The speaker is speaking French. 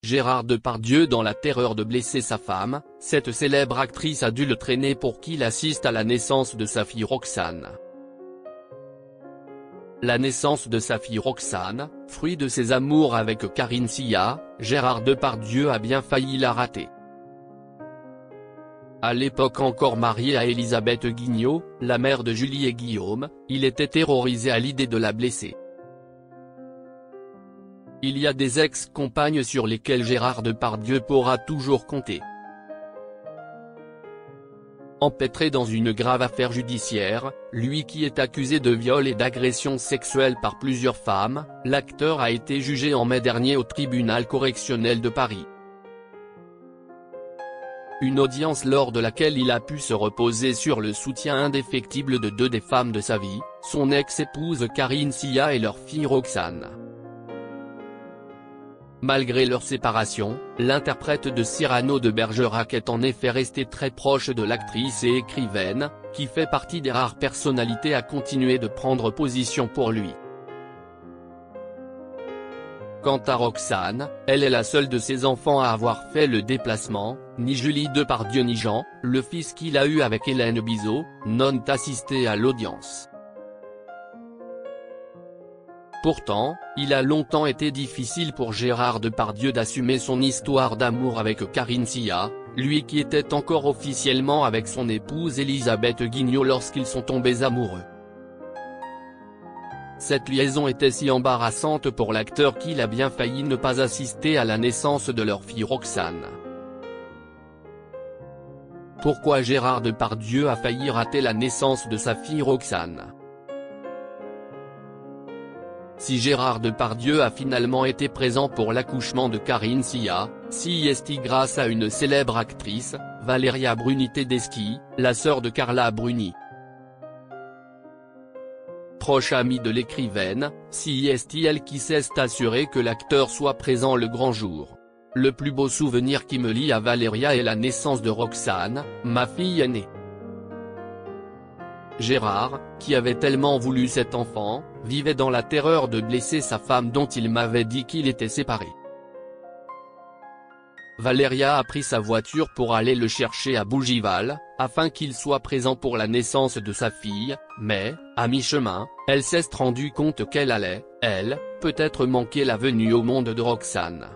Gérard Depardieu dans la terreur de blesser sa femme, cette célèbre actrice a dû le traîner pour qu'il assiste à la naissance de sa fille Roxane. La naissance de sa fille Roxane, fruit de ses amours avec Karine Sia, Gérard Depardieu a bien failli la rater. À l'époque encore marié à Elisabeth Guignot, la mère de Julie et Guillaume, il était terrorisé à l'idée de la blesser. Il y a des ex-compagnes sur lesquelles Gérard Depardieu pourra toujours compter. Empêtré dans une grave affaire judiciaire, lui qui est accusé de viol et d'agression sexuelle par plusieurs femmes, l'acteur a été jugé en mai dernier au tribunal correctionnel de Paris. Une audience lors de laquelle il a pu se reposer sur le soutien indéfectible de deux des femmes de sa vie, son ex-épouse Karine Sia et leur fille Roxane. Malgré leur séparation, l'interprète de Cyrano de Bergerac est en effet resté très proche de l'actrice et écrivaine, qui fait partie des rares personnalités à continuer de prendre position pour lui. Quant à Roxane, elle est la seule de ses enfants à avoir fait le déplacement, ni Julie Depardieu ni Jean, le fils qu'il a eu avec Hélène Bizot, n'ont assisté à l'audience. Pourtant, il a longtemps été difficile pour Gérard Depardieu d'assumer son histoire d'amour avec Karine Sia, lui qui était encore officiellement avec son épouse Elisabeth Guignot lorsqu'ils sont tombés amoureux. Cette liaison était si embarrassante pour l'acteur qu'il a bien failli ne pas assister à la naissance de leur fille Roxane. Pourquoi Gérard Depardieu a failli rater la naissance de sa fille Roxane? Si Gérard Depardieu a finalement été présent pour l'accouchement de Karine Sia, c'est grâce à une célèbre actrice, Valeria Bruni Tedeschi, la sœur de Carla Bruni. Proche amie de l'écrivaine, c'est elle qui s'est assurée que l'acteur soit présent le grand jour. Le plus beau souvenir qui me lie à Valeria est la naissance de Roxane, ma fille aînée. Gérard, qui avait tellement voulu cet enfant, vivait dans la terreur de blesser sa femme dont il m'avait dit qu'il était séparé. Valeria a pris sa voiture pour aller le chercher à Bougival, afin qu'il soit présent pour la naissance de sa fille, mais, à mi-chemin, elle s'est rendue compte qu'elle allait, elle, peut-être manquer la venue au monde de Roxane.